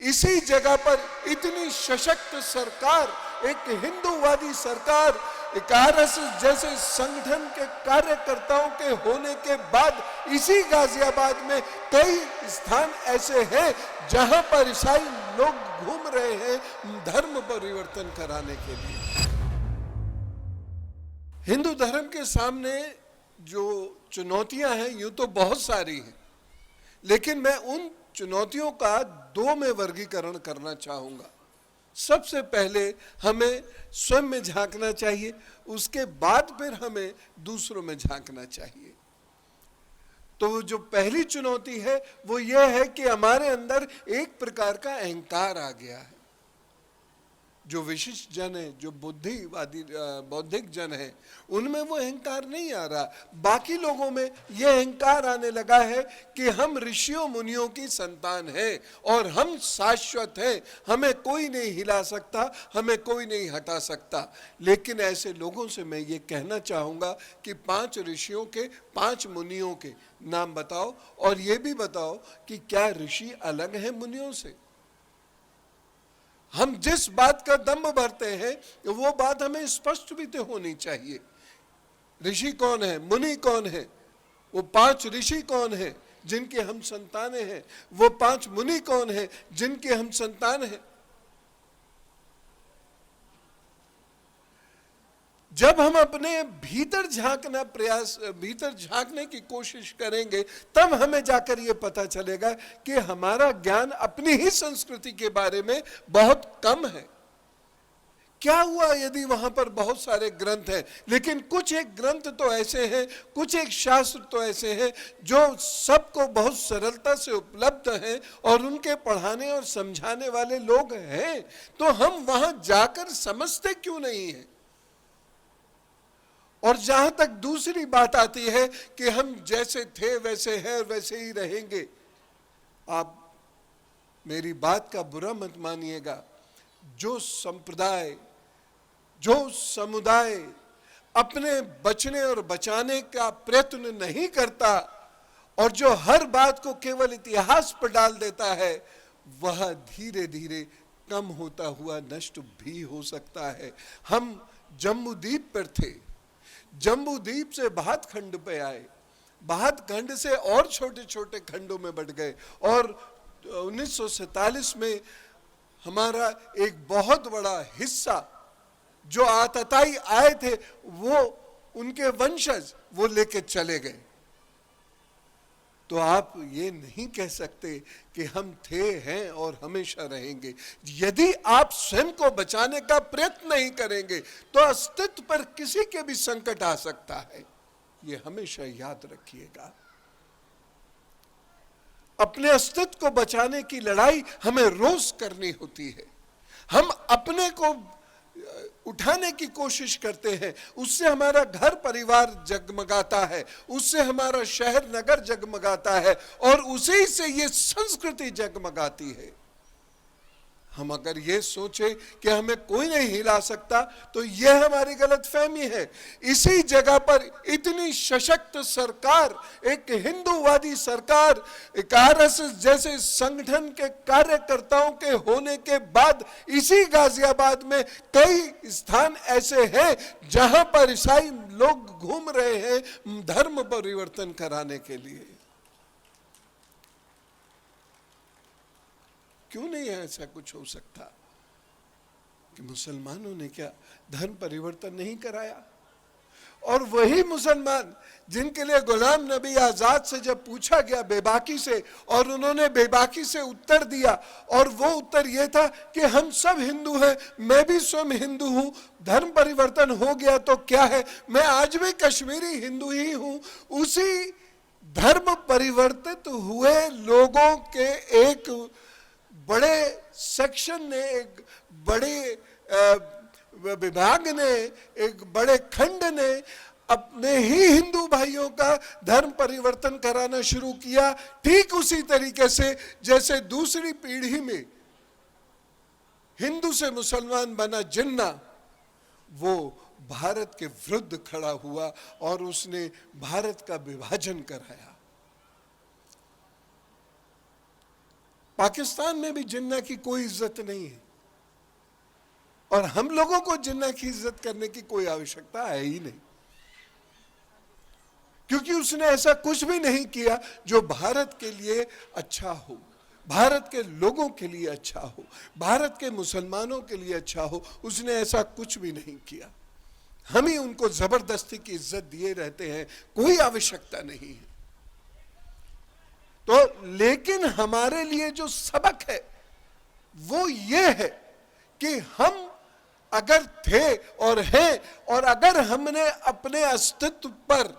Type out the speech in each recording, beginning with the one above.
इसी जगह पर इतनी सशक्त सरकार, एक हिंदूवादी सरकार, एक आरएसएस जैसे संगठन के कार्यकर्ताओं के होने के बाद इसी गाजियाबाद में कई स्थान ऐसे हैं जहां पर ईसाई लोग घूम रहे हैं धर्म परिवर्तन कराने के लिए। हिंदू धर्म के सामने जो चुनौतियां हैं यूं तो बहुत सारी हैं, लेकिन मैं उन चुनौतियों का दो में वर्गीकरण करना चाहूंगा। सबसे पहले हमें स्वयं में झांकना चाहिए, उसके बाद फिर हमें दूसरों में झांकना चाहिए। तो जो पहली चुनौती है वो ये है कि हमारे अंदर एक प्रकार का अहंकार आ गया है। जो विशिष्ट जन है, जो बुद्धिवादी बौद्धिक जन है, उनमें वो अहंकार नहीं आ रहा। बाकी लोगों में ये अहंकार आने लगा है कि हम ऋषियों मुनियों की संतान हैं और हम शाश्वत हैं, हमें कोई नहीं हिला सकता, हमें कोई नहीं हटा सकता। लेकिन ऐसे लोगों से मैं ये कहना चाहूँगा कि 5 ऋषियों के, 5 मुनियों के नाम बताओ और ये भी बताओ कि क्या ऋषि अलग हैं मुनियों से। हम जिस बात का दम्भ भरते हैं वो बात हमें स्पष्ट भी तो होनी चाहिए। ऋषि कौन है, मुनि कौन है, वो 5 ऋषि कौन है जिनके हम संतानें हैं, वो 5 मुनि कौन है जिनके हम संतान हैं। जब हम अपने भीतर झांकने की कोशिश करेंगे तब हमें जाकर ये पता चलेगा कि हमारा ज्ञान अपनी ही संस्कृति के बारे में बहुत कम है। क्या हुआ यदि वहां पर बहुत सारे ग्रंथ हैं, लेकिन कुछ एक ग्रंथ तो ऐसे हैं, कुछ एक शास्त्र तो ऐसे हैं जो सबको बहुत सरलता से उपलब्ध हैं और उनके पढ़ाने और समझाने वाले लोग हैं, तो हम वहां जाकर समझते क्यों नहीं हैं। और जहां तक दूसरी बात आती है कि हम जैसे थे वैसे हैं और वैसे ही रहेंगे, आप मेरी बात का बुरा मत मानिएगा। जो संप्रदाय, जो समुदाय अपने बचने और बचाने का प्रयत्न नहीं करता और जो हर बात को केवल इतिहास पर डाल देता है, वह धीरे धीरे कम होता हुआ नष्ट भी हो सकता है। हम जम्बूद्वीप पर थे, जम्बूद्वीप से भात खंड पे आए, भात खंड से और छोटे छोटे खंडों में बट गए और 1947 में हमारा एक बहुत बड़ा हिस्सा जो आतताई आए थे, वो उनके वंशज वो लेके चले गए। तो आप ये नहीं कह सकते कि हम थे, हैं और हमेशा रहेंगे। यदि आप स्वयं को बचाने का प्रयत्न नहीं करेंगे तो अस्तित्व पर किसी के भी संकट आ सकता है, ये हमेशा याद रखिएगा। अपने अस्तित्व को बचाने की लड़ाई हमें रोज करनी होती है। हम अपने को उठाने की कोशिश करते हैं, उससे हमारा घर परिवार जगमगाता है, उससे हमारा शहर नगर जगमगाता है और उसी से ये संस्कृति जगमगाती है। हम अगर ये सोचे कि हमें कोई नहीं हिला सकता तो यह हमारी गलतफहमी है। इसी जगह पर इतनी सशक्त सरकार, एक हिंदूवादी सरकार, एक आरएसएस जैसे संगठन के कार्यकर्ताओं के होने के बाद इसी गाजियाबाद में कई स्थान ऐसे हैं जहां पर ईसाई लोग घूम रहे हैं धर्म परिवर्तन कराने के लिए। क्यों नहीं ऐसा कुछ हो सकता कि मुसलमानों ने क्या धर्म परिवर्तन नहीं कराया? और वही मुसलमान जिनके लिए गुलाम नबी आजाद से जब पूछा गया बेबाकी से, और उन्होंने बेबाकी से उत्तर दिया, और वो उत्तर ये था कि हम सब हिंदू हैं, मैं भी स्वयं हिंदू हूं, धर्म परिवर्तन हो गया तो क्या है, मैं आज भी कश्मीरी हिंदू ही हूं। उसी धर्म परिवर्तित हुए लोगों के एक बड़े सेक्शन ने, एक बड़े विभाग ने, एक बड़े खंड ने अपने ही हिंदू भाइयों का धर्म परिवर्तन कराना शुरू किया। ठीक उसी तरीके से जैसे दूसरी पीढ़ी में हिंदू से मुसलमान बना जिन्ना, वो भारत के विरुद्ध खड़ा हुआ और उसने भारत का विभाजन कराया। पाकिस्तान में भी जिन्ना की कोई इज्जत नहीं है, और हम लोगों को जिन्ना की इज्जत करने की कोई आवश्यकता है ही नहीं, क्योंकि उसने ऐसा कुछ भी नहीं किया जो भारत के लिए अच्छा हो, भारत के लोगों के लिए अच्छा हो, भारत के मुसलमानों के लिए अच्छा हो। उसने ऐसा कुछ भी नहीं किया। हम ही उनको जबरदस्ती की इज्जत दिए रहते हैं, कोई आवश्यकता नहीं है। तो लेकिन हमारे लिए जो सबक है वो ये है कि हम अगर थे और हैं, और अगर हमने अपने अस्तित्व पर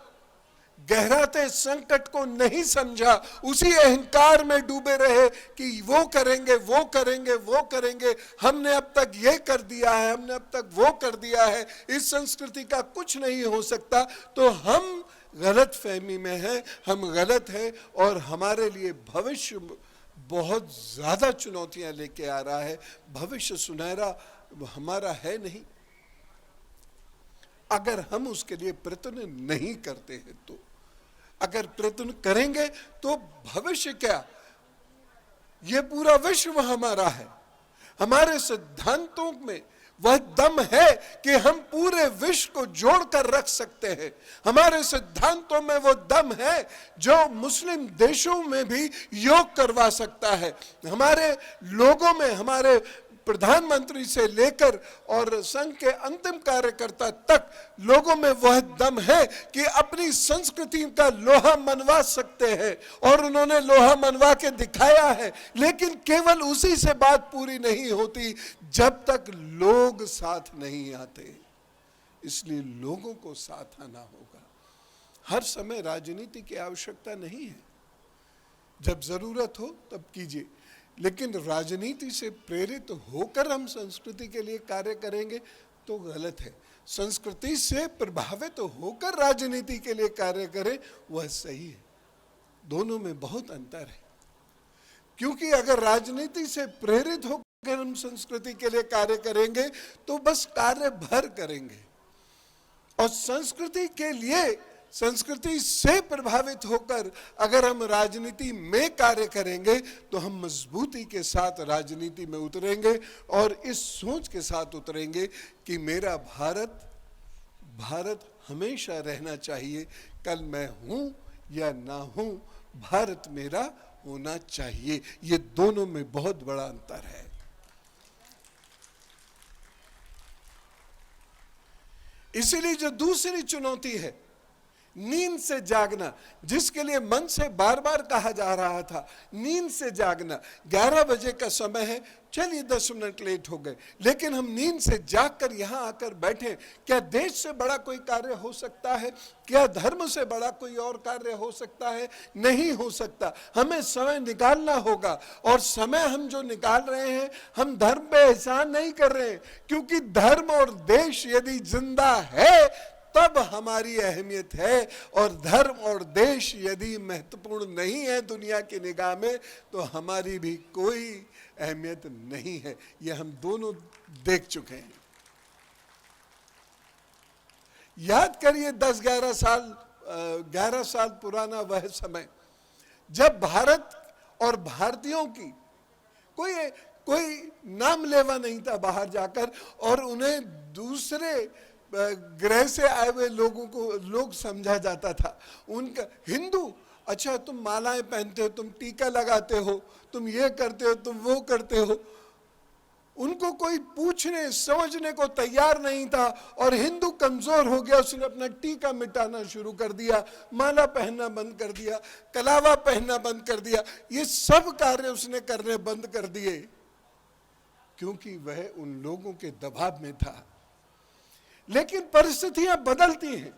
गहराते संकट को नहीं समझा, उसी अहंकार में डूबे रहे कि वो करेंगे वो करेंगे वो करेंगे, हमने अब तक ये कर दिया है, हमने अब तक वो कर दिया है, इस संस्कृति का कुछ नहीं हो सकता, तो हम गलत फहमी में हैं, हम गलत हैं, और हमारे लिए भविष्य बहुत ज्यादा चुनौतियां लेके आ रहा है। भविष्य सुनहरा हमारा है नहीं अगर हम उसके लिए प्रयत्न नहीं करते हैं। तो अगर प्रयत्न करेंगे तो भविष्य क्या, ये पूरा विश्व हमारा है। हमारे सिद्धांतों में वह दम है कि हम पूरे विश्व को जोड़कर रख सकते हैं। हमारे सिद्धांतों में वो दम है जो मुस्लिम देशों में भी योग करवा सकता है। हमारे लोगों में, हमारे प्रधानमंत्री से लेकर और संघ के अंतिम कार्यकर्ता तक लोगों में वह दम है कि अपनी संस्कृति का लोहा मनवा सकते हैं, और उन्होंने लोहा मनवा के दिखाया है। लेकिन केवल उसी से बात पूरी नहीं होती जब तक लोग साथ नहीं आते। इसलिए लोगों को साथ आना होगा। हर समय राजनीति की आवश्यकता नहीं है, जब जरूरत हो तब कीजिए, लेकिन राजनीति से प्रेरित होकर हम संस्कृति के लिए कार्य करेंगे तो गलत है। संस्कृति से प्रभावित होकर राजनीति के लिए कार्य करें वह सही है। दोनों में बहुत अंतर है, क्योंकि अगर राजनीति से प्रेरित होकर हम संस्कृति के लिए कार्य करेंगे तो बस कार्य भर करेंगे, और संस्कृति के लिए, संस्कृति से प्रभावित होकर अगर हम राजनीति में कार्य करेंगे तो हम मजबूती के साथ राजनीति में उतरेंगे, और इस सोच के साथ उतरेंगे कि मेरा भारत, भारत हमेशा रहना चाहिए। कल मैं हूं या ना हूं, भारत मेरा होना चाहिए। ये दोनों में बहुत बड़ा अंतर है। इसीलिए जो दूसरी चुनौती है, नींद से जागना, जिसके लिए मन से बार बार कहा जा रहा था, नींद से जागना। 11 बजे का समय है, चलिए 10 मिनट लेट हो गए, लेकिन हम नींद से जागकर यहाँ आकर बैठे। क्या देश से बड़ा कोई कार्य हो सकता है? क्या धर्म से बड़ा कोई और कार्य हो सकता है? नहीं हो सकता। हमें समय निकालना होगा, और समय हम जो निकाल रहे हैं, हम धर्म पे एहसान नहीं कर रहे हैं, क्योंकि धर्म और देश यदि जिंदा है तब हमारी अहमियत है, और धर्म और देश यदि महत्वपूर्ण नहीं है दुनिया की निगाह में तो हमारी भी कोई अहमियत नहीं है। यह हम दोनों देख चुके हैं। याद करिए 11 साल पुराना वह समय जब भारत और भारतीयों की कोई नाम लेवा नहीं था बाहर जाकर, और उन्हें दूसरे ग्रह से आए हुए लोगों को लोग समझा जाता था। उनका हिंदू, अच्छा तुम मालाएं पहनते हो, तुम टीका लगाते हो, तुम ये करते हो, तुम वो करते हो। उनको कोई पूछने समझने को तैयार नहीं था, और हिंदू कमजोर हो गया। उसने अपना टीका मिटाना शुरू कर दिया, माला पहनना बंद कर दिया, कलावा पहनना बंद कर दिया। ये सब कार्य उसने करने बंद कर दिए, क्योंकि वह उन लोगों के दबाव में था। लेकिन परिस्थितियां बदलती हैं,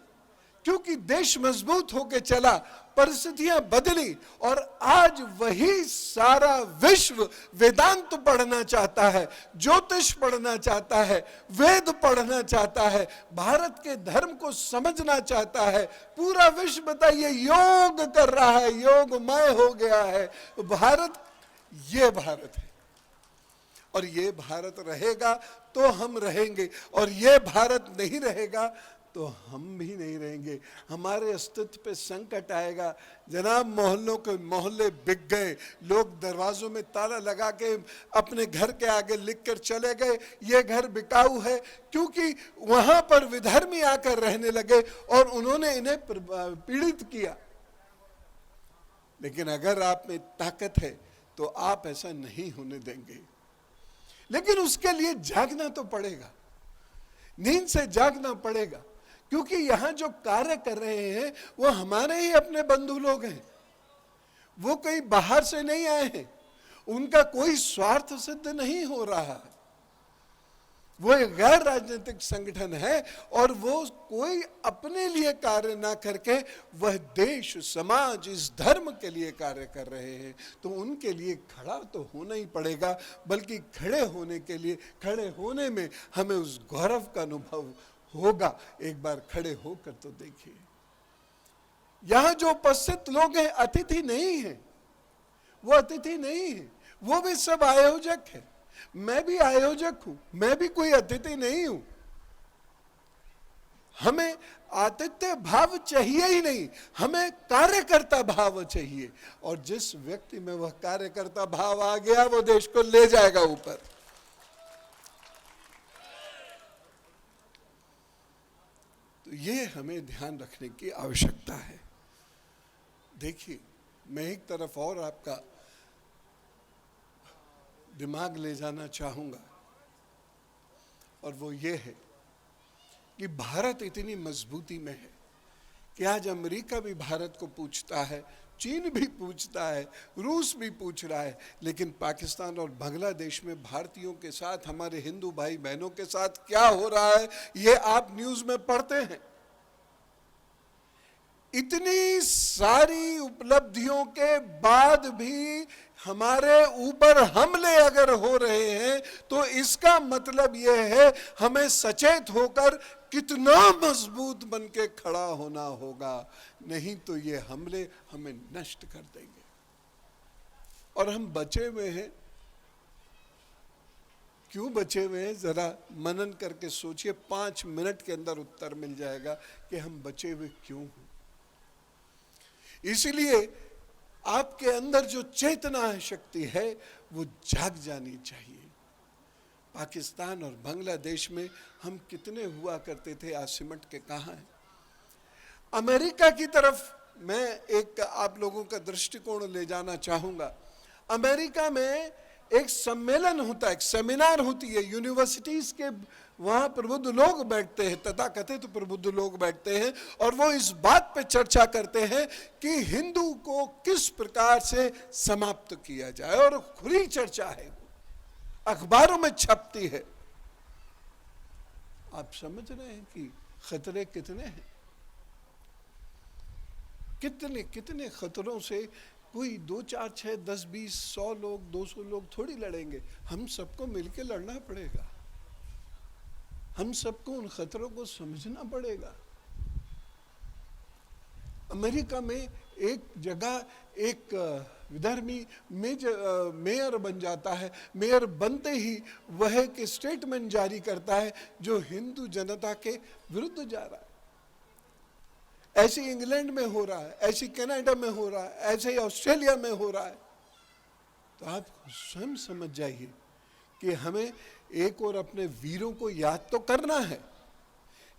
क्योंकि देश मजबूत होकर चला, परिस्थितियां बदली, और आज वही सारा विश्व वेदांत पढ़ना चाहता है, ज्योतिष पढ़ना चाहता है, वेद पढ़ना चाहता है, भारत के धर्म को समझना चाहता है। पूरा विश्व बताइए योग कर रहा है, योगमय हो गया है भारत। ये भारत है, और ये भारत रहेगा तो हम रहेंगे, और ये भारत नहीं रहेगा तो हम भी नहीं रहेंगे, हमारे अस्तित्व पे संकट आएगा। जनाब, मोहल्लों के मोहल्ले बिक गए, लोग दरवाजों में ताला लगा के अपने घर के आगे लिख कर चले गए ये घर बिकाऊ है, क्योंकि वहां पर विधर्मी आकर रहने लगे और उन्होंने इन्हें पीड़ित किया। लेकिन अगर आप में ताकत है तो आप ऐसा नहीं होने देंगे। लेकिन उसके लिए जागना तो पड़ेगा, नींद से जागना पड़ेगा, क्योंकि यहां जो कार्य कर रहे हैं वो हमारे ही अपने बंधु लोग हैं, वो कहीं बाहर से नहीं आए हैं, उनका कोई स्वार्थ सिद्ध नहीं हो रहा है। वो एक गैर राजनीतिक संगठन है और वो कोई अपने लिए कार्य ना करके वह देश, समाज, इस धर्म के लिए कार्य कर रहे हैं। तो उनके लिए खड़ा तो होना ही पड़ेगा, बल्कि खड़े होने के लिए, खड़े होने में हमें उस गौरव का अनुभव होगा। एक बार खड़े होकर तो देखिए, यहां जो उपस्थित लोग हैं अतिथि नहीं है, वो अतिथि नहीं है, वो भी सब आयोजक है। मैं भी आयोजक हूं, मैं भी कोई अतिथि नहीं हूं। हमें आतिथ्य भाव चाहिए ही नहीं, हमें कार्यकर्ता भाव चाहिए। और जिस व्यक्ति में वह कार्यकर्ता भाव आ गया वो देश को ले जाएगा ऊपर। तो ये हमें ध्यान रखने की आवश्यकता है। देखिए, मैं एक तरफ और आपका दिमाग ले जाना चाहूंगा, और वो ये है कि भारत इतनी मजबूती में है कि आज अमेरिका भी भारत को पूछता है, चीन भी पूछता है, रूस भी पूछ रहा है, लेकिन पाकिस्तान और बांग्लादेश में भारतीयों के साथ, हमारे हिंदू भाई बहनों के साथ क्या हो रहा है ये आप न्यूज में पढ़ते हैं। इतनी सारी उपलब्धियों के बाद भी हमारे ऊपर हमले अगर हो रहे हैं तो इसका मतलब यह है हमें सचेत होकर कितना मजबूत बन के खड़ा होना होगा, नहीं तो ये हमले हमें नष्ट कर देंगे। और हम बचे हुए हैं, क्यों बचे हुए हैं? जरा मनन करके सोचिए, 5 मिनट के अंदर उत्तर मिल जाएगा कि हम बचे हुए क्यों हैं। इसलिए आपके अंदर जो चेतना शक्ति है वो जाग जानी चाहिए। पाकिस्तान और बांग्लादेश में हम कितने हुआ करते थे, आज सिमट के कहां है। अमेरिका की तरफ मैं एक आप लोगों का दृष्टिकोण ले जाना चाहूंगा। अमेरिका में एक सम्मेलन होता है, एक सेमिनार होती है, यूनिवर्सिटीज के वहां प्रबुद्ध लोग बैठते हैं, तथाकथित प्रबुद्ध लोग बैठते हैं, और वो इस बात पे चर्चा करते हैं कि हिंदू को किस प्रकार से समाप्त किया जाए, और खुली चर्चा है, अखबारों में छपती है। आप समझ रहे हैं कि खतरे कितने हैं, कितने कितने खतरों से कोई 2, 4, 6, 10, 20, 100 लोग, 200 लोग थोड़ी लड़ेंगे। हम सबको मिलकर लड़ना पड़ेगा, हम सबको उन खतरों को समझना पड़ेगा। अमेरिका में एक जगह एक विधर्मी मेयर बन जाता है, मेयर बनते ही वह एक स्टेटमेंट जारी करता है जो हिंदू जनता के विरुद्ध जा रहा है। ऐसे इंग्लैंड में हो रहा है, ऐसे कनाडा में हो रहा है, ऐसे ही ऑस्ट्रेलिया में हो रहा है। तो आप स्वयं समझ जाइए कि हमें एक और अपने वीरों को याद तो करना है,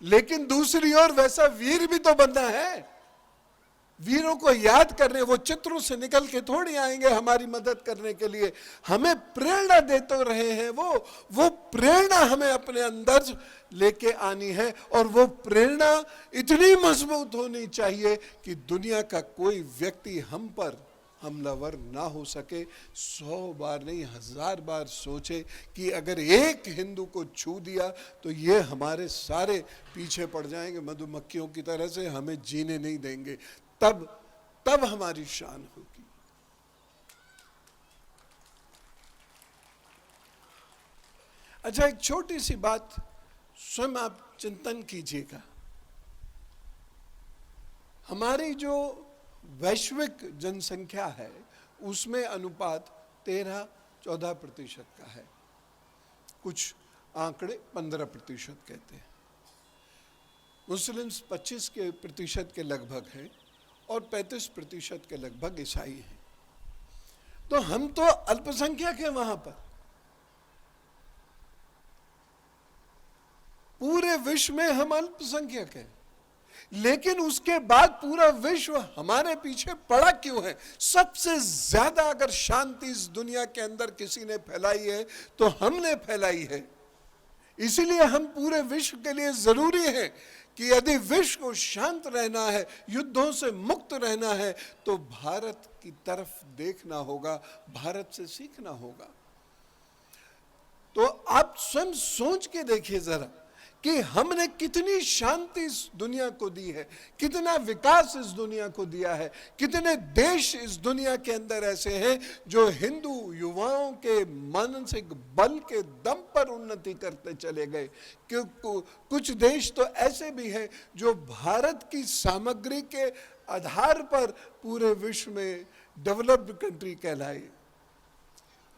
लेकिन दूसरी ओर वैसा वीर भी तो बनना है। वीरों को याद करने, वो चित्रों से निकल के थोड़ी आएंगे हमारी मदद करने के लिए, हमें प्रेरणा देते रहे हैं। वो प्रेरणा हमें अपने अंदर लेके आनी है, और वो प्रेरणा इतनी मजबूत होनी चाहिए कि दुनिया का कोई व्यक्ति हम पर हमलावर ना हो सके। 100 बार नहीं, 1000 बार सोचे कि अगर एक हिंदू को छू दिया तो ये हमारे सारे पीछे पड़ जाएंगे मधुमक्खियों की तरह से, हमें जीने नहीं देंगे। तब हमारी शान होगी। अच्छा, एक छोटी सी बात स्वयं आप चिंतन कीजिएगा। हमारी जो वैश्विक जनसंख्या है उसमें अनुपात 13-14% का है, कुछ आंकड़े 15% कहते हैं। मुस्लिम्स 25% के लगभग हैं और 35% के लगभग ईसाई हैं। तो हम तो अल्पसंख्यक हैं वहां पर। पूरे विश्व में हम अल्पसंख्यक हैं, लेकिन उसके बाद पूरा विश्व हमारे पीछे पड़ा क्यों है? सबसे ज्यादा अगर शांति इस दुनिया के अंदर किसी ने फैलाई है तो हमने फैलाई है। इसीलिए हम पूरे विश्व के लिए जरूरी है कि यदि विश्व को शांत रहना है, युद्धों से मुक्त रहना है, तो भारत की तरफ देखना होगा, भारत से सीखना होगा। तो आप स्वयं सोच के देखिए जरा कि हमने कितनी शांति इस दुनिया को दी है, कितना विकास इस दुनिया को दिया है, कितने देश इस दुनिया के अंदर ऐसे हैं जो हिंदू युवाओं के मानसिक बल के दम पर उन्नति करते चले गए। कुछ देश तो ऐसे भी हैं जो भारत की सामग्री के आधार पर पूरे विश्व में डेवलप्ड कंट्री कहलाए।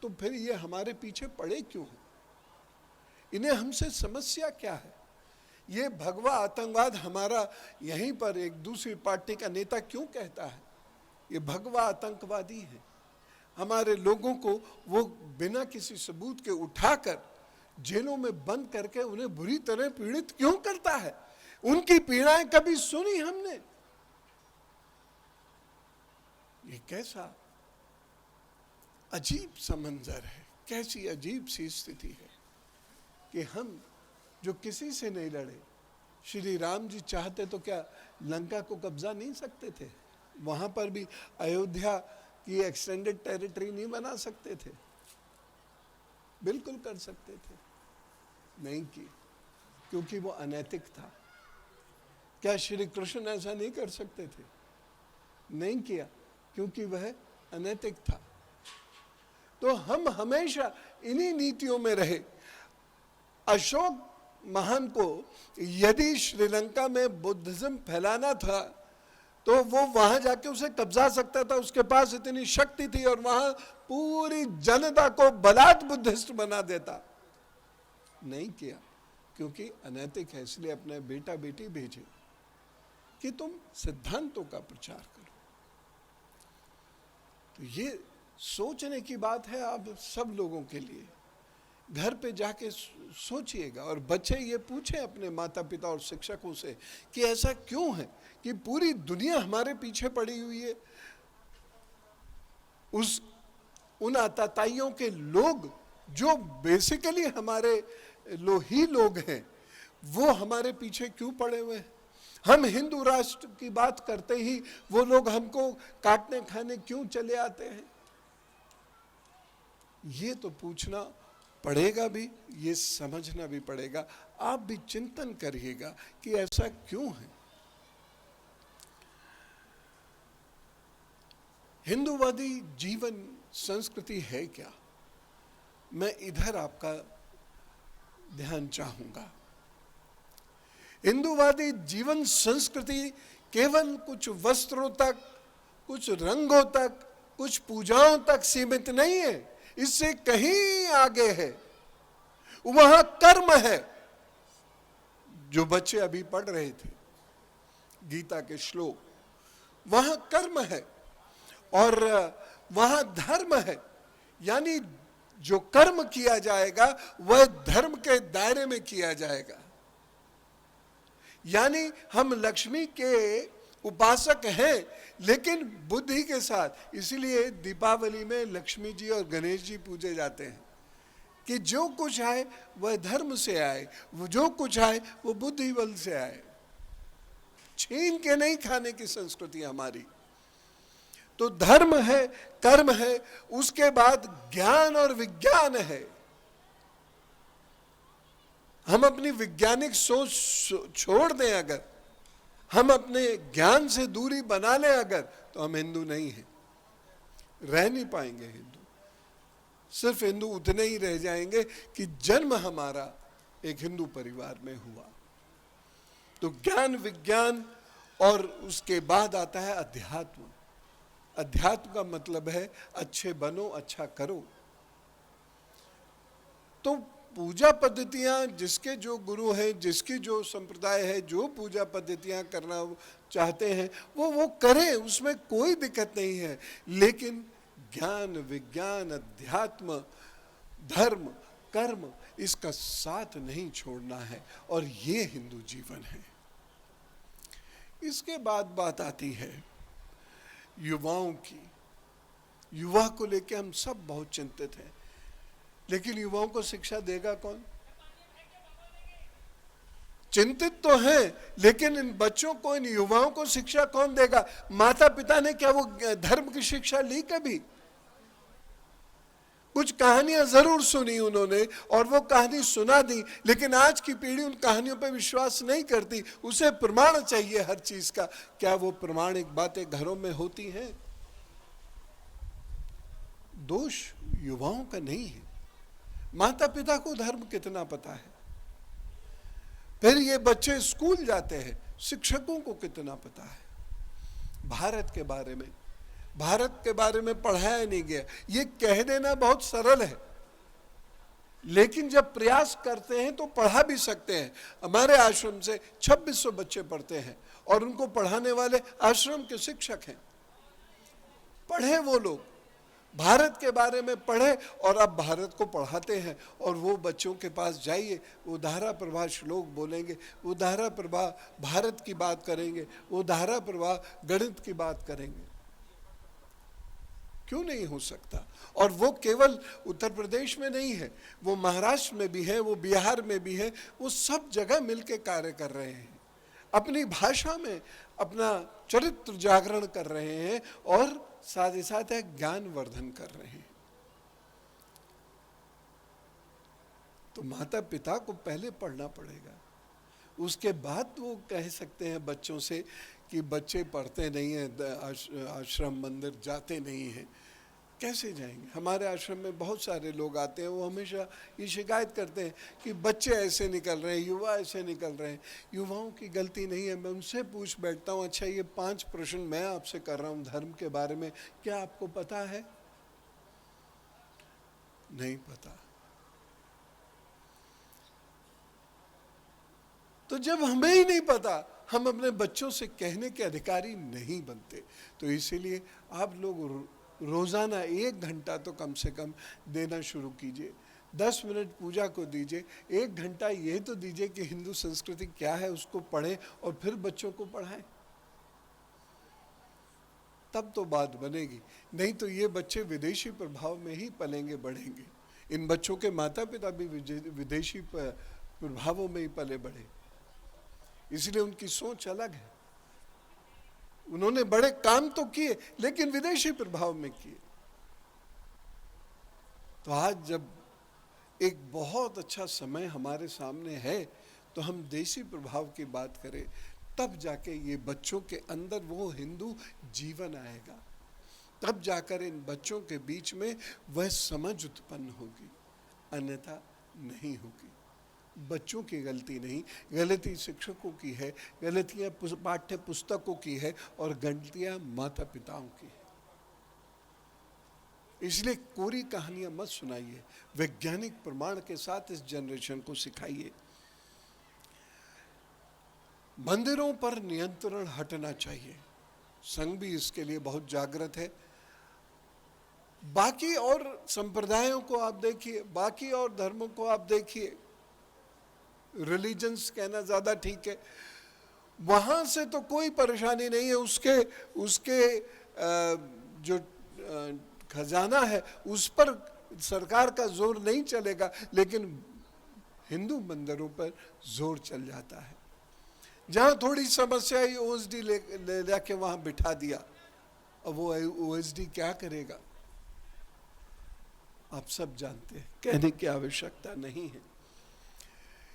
तो फिर ये हमारे पीछे पड़े क्यों? इन्हें हमसे समस्या क्या है? ये भगवा आतंकवाद हमारा यहीं पर एक दूसरी पार्टी का नेता क्यों कहता है ये भगवा आतंकवादी है? हमारे लोगों को वो बिना किसी सबूत के उठाकर जेलों में बंद करके उन्हें बुरी तरह पीड़ित क्यों करता है? उनकी पीड़ाएं कभी सुनी हमने? ये कैसा अजीब सा मंजर है, कैसी अजीब सी स्थिति है कि हम जो किसी से नहीं लड़े, श्री राम जी चाहते तो क्या लंका को कब्जा नहीं सकते थे? वहां पर भी अयोध्या की एक्सटेंडेड टेरिटरी नहीं बना सकते थे? बिल्कुल कर सकते थे, नहीं की, क्योंकि वो अनैतिक था। क्या श्री कृष्ण ऐसा नहीं कर सकते थे? नहीं किया, क्योंकि वह अनैतिक था। तो हम हमेशा इन्हीं नीतियों में रहे। अशोक महान को यदि श्रीलंका में बुद्धिज्म फैलाना था तो वो वहां जाके उसे कब्जा सकता था, उसके पास इतनी शक्ति थी और वहां पूरी जनता को बलात् बुद्धिस्ट बना देता। नहीं किया, क्योंकि अनैतिक है, इसलिए अपने बेटा बेटी भेजे कि तुम सिद्धांतों का प्रचार करो। तो ये सोचने की बात है आप सब लोगों के लिए। घर पे जाके सोचिएगा और बच्चे ये पूछें अपने माता पिता और शिक्षकों से कि ऐसा क्यों है कि पूरी दुनिया हमारे पीछे पड़ी हुई है। उन आताताइयों के लोग जो बेसिकली हमारे ही लोग हैं, वो हमारे पीछे क्यों पड़े हुए हैं? हम हिंदू राष्ट्र की बात करते ही वो लोग हमको काटने खाने क्यों चले आते हैं? ये तो पूछना पड़ेगा भी, ये समझना भी पड़ेगा। आप भी चिंतन करिएगा कि ऐसा क्यों है। हिंदूवादी जीवन संस्कृति है क्या? मैं इधर आपका ध्यान चाहूंगा। हिंदूवादी जीवन संस्कृति केवल कुछ वस्त्रों तक, कुछ रंगों तक, कुछ पूजाओं तक सीमित नहीं है, इससे कहीं आगे है। वहां कर्म है, जो बच्चे अभी पढ़ रहे थे गीता के श्लोक, वहां कर्म है और वहां धर्म है। यानी जो कर्म किया जाएगा वह धर्म के दायरे में किया जाएगा। यानी हम लक्ष्मी के उपासक हैं, लेकिन बुद्धि के साथ। इसीलिए दीपावली में लक्ष्मी जी और गणेश जी पूजे जाते हैं कि जो कुछ आए वह धर्म से आए, वो जो कुछ आए वो बुद्धि बल से आए, छीन के नहीं खाने की संस्कृति हमारी। तो धर्म है, कर्म है, उसके बाद ज्ञान और विज्ञान है। हम अपनी वैज्ञानिक सोच छोड़ दें, अगर हम अपने ज्ञान से दूरी बना लें अगर, तो हम हिंदू नहीं हैं, रह नहीं पाएंगे हिंदू। सिर्फ हिंदू उतने ही रह जाएंगे कि जन्म हमारा एक हिंदू परिवार में हुआ। तो ज्ञान विज्ञान और उसके बाद आता है अध्यात्म। अध्यात्म का मतलब है अच्छे बनो, अच्छा करो। तो पूजा पद्धतियां, जिसके जो गुरु हैं, जिसकी जो संप्रदाय है, जो पूजा पद्धतियां करना चाहते हैं वो करें, उसमें कोई दिक्कत नहीं है। लेकिन ज्ञान, विज्ञान, अध्यात्म, धर्म, कर्म, इसका साथ नहीं छोड़ना है, और ये हिंदू जीवन है। इसके बाद बात आती है युवाओं की। युवा को लेकर हम सब बहुत चिंतित हैं, लेकिन युवाओं को शिक्षा देगा कौन? चिंतित तो हैं, लेकिन इन बच्चों को, इन युवाओं को शिक्षा कौन देगा? माता पिता ने क्या वो धर्म की शिक्षा ली कभी? कुछ कहानियां जरूर सुनी उन्होंने और वो कहानी सुना दी, लेकिन आज की पीढ़ी उन कहानियों पर विश्वास नहीं करती। उसे प्रमाण चाहिए हर चीज का। क्या वो प्रमाणिक बातें घरों में होती हैं? दोष युवाओं का नहीं है। माता पिता को धर्म कितना पता है? फिर ये बच्चे स्कूल जाते हैं, शिक्षकों को कितना पता है? भारत के बारे में पढ़ाया नहीं गया। ये कह देना बहुत सरल है, लेकिन जब प्रयास करते हैं तो पढ़ा भी सकते हैं। हमारे आश्रम से 2600 बच्चे पढ़ते हैं और उनको पढ़ाने वाले आश्रम के शिक्षक हैं। पढ़े वो लोग, भारत के बारे में पढ़े और अब भारत को पढ़ाते हैं। और वो बच्चों के पास जाइए, वो धारा प्रवाह श्लोक बोलेंगे, वो धारा प्रवाह भारत की बात करेंगे, वो धारा प्रवाह गणित की बात करेंगे। क्यों नहीं हो सकता? और वो केवल उत्तर प्रदेश में नहीं है, वो महाराष्ट्र में भी है, वो बिहार में भी है। वो सब जगह मिलके कार्य कर रहे हैं, अपनी भाषा में अपना चरित्र जागरण कर रहे हैं और साथ ही साथ ज्ञान वर्धन कर रहे हैं। तो माता पिता को पहले पढ़ना पड़ेगा, उसके बाद वो कह सकते हैं बच्चों से कि बच्चे पढ़ते नहीं हैं, आश्रम मंदिर जाते नहीं हैं। कैसे जाएंगे? हमारे आश्रम में बहुत सारे लोग आते हैं, वो हमेशा ये शिकायत करते हैं कि बच्चे ऐसे निकल रहे हैं, युवा ऐसे निकल रहे हैं। युवाओं की गलती नहीं है। मैं उनसे पूछ बैठता हूँ, अच्छा ये 5 प्रश्न मैं आपसे कर रहा हूँ धर्म के बारे में, क्या आपको पता है? नहीं पता। तो जब हमें ही नहीं पता, हम अपने बच्चों से कहने के अधिकारी नहीं बनते। तो इसीलिए आप लोग रोजाना 1 घंटा तो कम से कम देना शुरू कीजिए। 10 मिनट पूजा को दीजिए, 1 घंटा ये तो दीजिए कि हिंदू संस्कृति क्या है उसको पढ़ें और फिर बच्चों को पढ़ाएं। तब तो बात बनेगी। नहीं तो ये बच्चे विदेशी प्रभाव में ही पलेंगे बढ़ेंगे। इन बच्चों के माता पिता भी विदेशी प्रभावों में ही पले बढ़े, इसलिए उनकी सोच अलग है। उन्होंने बड़े काम तो किए, लेकिन विदेशी प्रभाव में किए। तो आज जब एक बहुत अच्छा समय हमारे सामने है, तो हम देशी प्रभाव की बात करें, तब जाके ये बच्चों के अंदर वो हिंदू जीवन आएगा। तब जाकर इन बच्चों के बीच में वह समझ उत्पन्न होगी, अन्यथा नहीं होगी। बच्चों की गलती नहीं, गलती शिक्षकों की है, गलतियां पाठ्य पुस्तकों की है और गलतियां माता पिताओं की है। इसलिए कोरी कहानियां मत सुनाइए, वैज्ञानिक प्रमाण के साथ इस जनरेशन को सिखाइए। मंदिरों पर नियंत्रण हटना चाहिए, संघ भी इसके लिए बहुत जागृत है। बाकी और संप्रदायों को आप देखिए, बाकी और धर्मों को आप देखिए, रिलीजन्स कहना ज्यादा ठीक है, वहां से तो कोई परेशानी नहीं है। उसके जो खजाना है उस पर सरकार का जोर नहीं चलेगा, लेकिन हिंदू मंदिरों पर जोर चल जाता है। जहां थोड़ी समस्या आई, ओएसडी ले जाके वहां बिठा दिया। अब वो ओएसडी क्या करेगा आप सब जानते हैं, कहने की आवश्यकता नहीं है।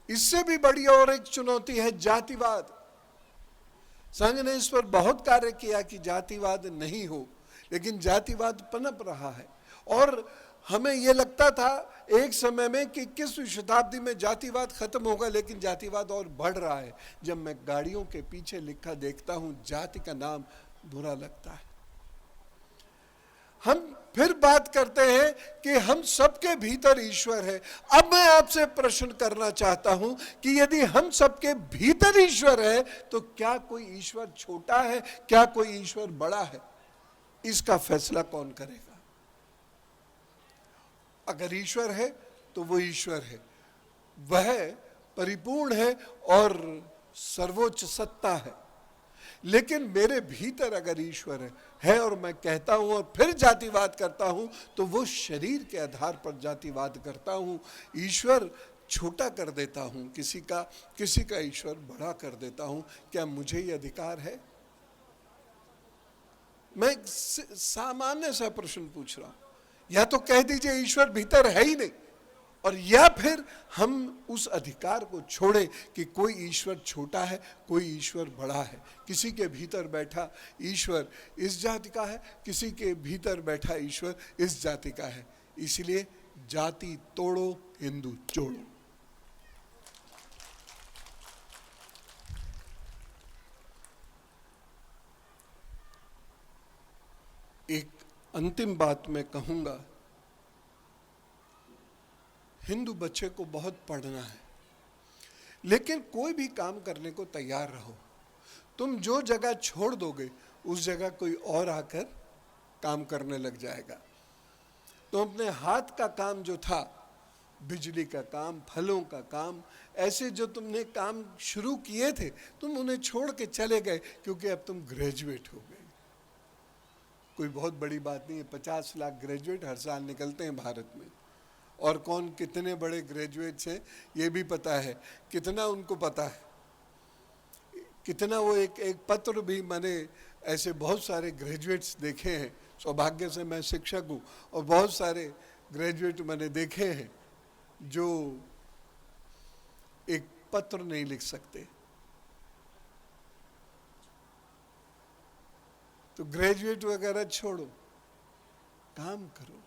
इससे भी बड़ी और एक चुनौती है जातिवाद। संघ ने इस पर बहुत कार्य किया कि जातिवाद नहीं हो, लेकिन जातिवाद पनप रहा है। और हमें यह लगता था एक समय में कि 21वीं शताब्दी में जातिवाद खत्म होगा, लेकिन जातिवाद और बढ़ रहा है। जब मैं गाड़ियों के पीछे लिखा देखता हूं जाति का नाम, बुरा लगता है। हम फिर बात करते हैं कि हम सबके भीतर ईश्वर है। अब मैं आपसे प्रश्न करना चाहता हूं कि यदि हम सबके भीतर ईश्वर है तो क्या कोई ईश्वर छोटा है, क्या कोई ईश्वर बड़ा है? इसका फैसला कौन करेगा? अगर ईश्वर है तो वो ईश्वर है, वह परिपूर्ण है और सर्वोच्च सत्ता है। लेकिन मेरे भीतर अगर ईश्वर है और मैं कहता हूं और फिर जातिवाद करता हूं, तो वो शरीर के आधार पर जातिवाद करता हूं। ईश्वर छोटा कर देता हूं, किसी का ईश्वर बड़ा कर देता हूं। क्या मुझे ये अधिकार है? मैं सामान्य सा प्रश्न पूछ रहा हूं। या तो कह दीजिए ईश्वर भीतर है ही नहीं, और या फिर हम उस अधिकार को छोड़ें कि कोई ईश्वर छोटा है, कोई ईश्वर बड़ा है। किसी के भीतर बैठा ईश्वर इस जाति का है, किसी के भीतर बैठा ईश्वर इस जाति का है। इसलिए जाति तोड़ो, हिंदू जोड़ो। एक अंतिम बात मैं कहूंगा, हिंदू बच्चे को बहुत पढ़ना है, लेकिन कोई भी काम करने को तैयार रहो। तुम जो जगह छोड़ दोगे उस जगह कोई और आकर काम करने लग जाएगा। तो अपने हाथ का काम जो था, बिजली का काम, फलों का काम, ऐसे जो तुमने काम शुरू किए थे, तुम उन्हें छोड़ के चले गए क्योंकि अब तुम ग्रेजुएट हो गए। कोई बहुत बड़ी बात नहीं है, 50 लाख ग्रेजुएट हर साल निकलते हैं भारत में। और कौन कितने बड़े ग्रेजुएट्स हैं ये भी पता है, कितना उनको पता है, कितना वो एक पत्र भी, मैंने ऐसे बहुत सारे ग्रेजुएट्स देखे हैं। सौभाग्य से मैं शिक्षक हूँ और बहुत सारे ग्रेजुएट मैंने देखे हैं जो एक पत्र नहीं लिख सकते। तो ग्रेजुएट वगैरह छोड़ो, काम करो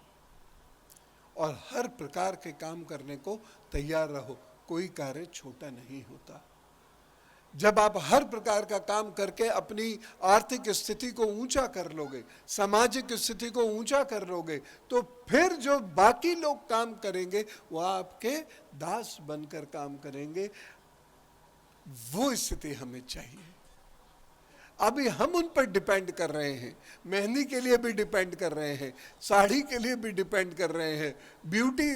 और हर प्रकार के काम करने को तैयार रहो। कोई कार्य छोटा नहीं होता। जब आप हर प्रकार का काम करके अपनी आर्थिक स्थिति को ऊंचा कर लोगे, सामाजिक स्थिति को ऊंचा कर लोगे, तो फिर जो बाकी लोग काम करेंगे वो आपके दास बनकर काम करेंगे। वो स्थिति हमें चाहिए। अभी हम उन पर डिपेंड कर रहे हैं, मेहंदी के लिए भी डिपेंड कर रहे हैं, साड़ी के लिए भी डिपेंड कर रहे हैं, ब्यूटी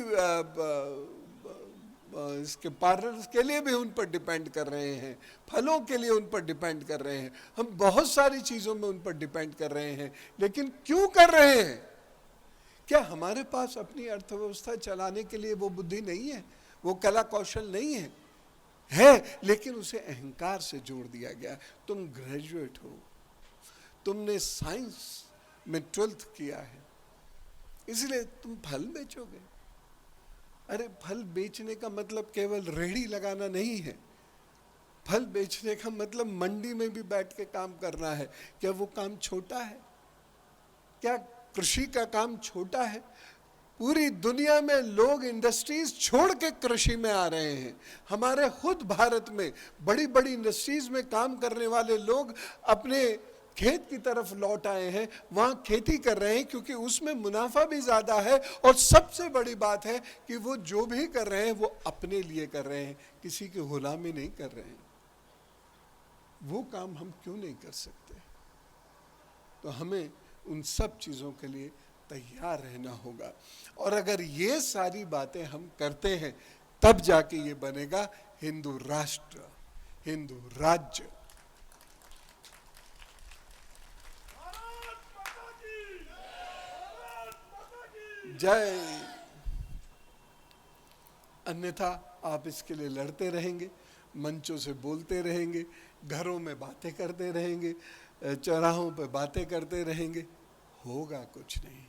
इसके पार्लर के लिए भी उन पर डिपेंड कर रहे हैं, फलों के लिए उन पर डिपेंड कर रहे हैं, हम बहुत सारी चीज़ों में उन पर डिपेंड कर रहे हैं। लेकिन क्यों कर रहे हैं? क्या हमारे पास अपनी अर्थव्यवस्था चलाने के लिए वो बुद्धि नहीं है, वो कला कौशल नहीं है, लेकिन उसे अहंकार से जोड़ दिया गया। तुम ग्रेजुएट हो, तुमने साइंस में 12th किया है, इसलिए तुम फल बेचोगे। अरे फल बेचने का मतलब केवल रेहड़ी लगाना नहीं है। फल बेचने का मतलब मंडी में भी बैठ के काम करना है। क्या वो काम छोटा है? क्या कृषि का काम छोटा है? पूरी दुनिया में लोग इंडस्ट्रीज छोड़ के कृषि में आ रहे हैं। हमारे खुद भारत में बड़ी बड़ी इंडस्ट्रीज में काम करने वाले लोग अपने खेत की तरफ लौट आए हैं, वहाँ खेती कर रहे हैं, क्योंकि उसमें मुनाफा भी ज़्यादा है। और सबसे बड़ी बात है कि वो जो भी कर रहे हैं वो अपने लिए कर रहे हैं, किसी की गुलामी नहीं कर रहे हैं। वो काम हम क्यों नहीं कर सकते? तो हमें उन सब चीज़ों के लिए तैयार रहना होगा। और अगर ये सारी बातें हम करते हैं तब जाके ये बनेगा हिंदू राष्ट्र, हिंदू राज्य। जय। अन्यथा आप इसके लिए लड़ते रहेंगे, मंचों से बोलते रहेंगे, घरों में बातें करते रहेंगे, चौराहों पे बातें करते रहेंगे, होगा कुछ नहीं।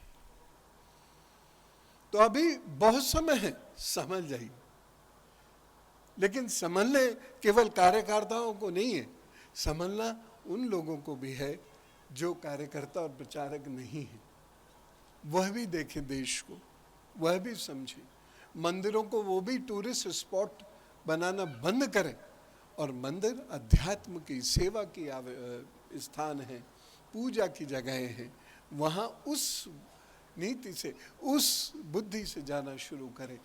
तो अभी बहुत समय है, समझ जाइए। लेकिन समझने केवल कार्यकर्ताओं को नहीं है, समझना उन लोगों को भी है जो कार्यकर्ता और प्रचारक नहीं है। वह भी देखें देश को, वह भी समझे। मंदिरों को वो भी टूरिस्ट स्पॉट बनाना बंद करें। और मंदिर अध्यात्म की सेवा की स्थान है, पूजा की जगह हैं। वहाँ उस नीति से, उस बुद्धि से जाना शुरू करें,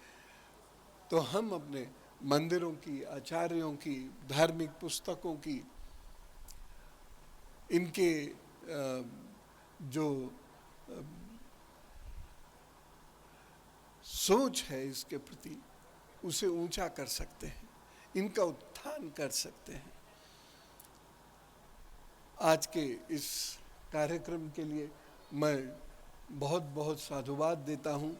तो हम अपने मंदिरों की, आचार्यों की, धार्मिक पुस्तकों की, इनके जो सोच है इसके प्रति, उसे ऊंचा कर सकते हैं, इनका उत्थान कर सकते हैं। आज के इस कार्यक्रम के लिए मैं बहुत बहुत साधुवाद देता हूं,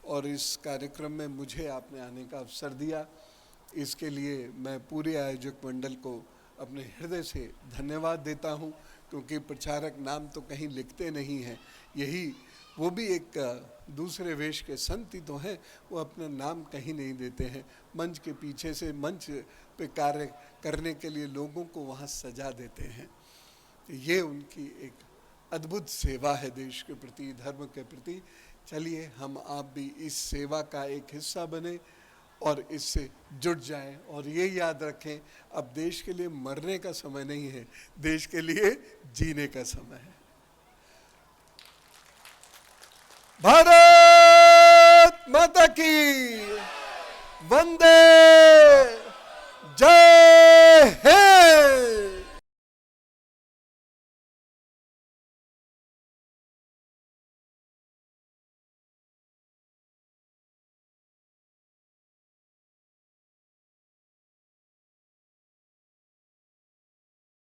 और इस कार्यक्रम में मुझे आपने आने का अवसर दिया, इसके लिए मैं पूरे आयोजक मंडल को अपने हृदय से धन्यवाद देता हूं, क्योंकि प्रचारक नाम तो कहीं लिखते नहीं हैं, यही वो भी एक दूसरे वेश के संत ही तो हैं, वो अपना नाम कहीं नहीं देते हैं, मंच के पीछे से मंच पे कार्य करने के लिए लोगों को वहाँ सजा देते हैं। ये उनकी एक अद्भुत सेवा है देश के प्रति, धर्म के प्रति। चलिए हम आप भी इस सेवा का एक हिस्सा बने और इससे जुट जाएं, और ये याद रखें, अब देश के लिए मरने का समय नहीं है, देश के लिए जीने का समय है। भारत माता की, वंदे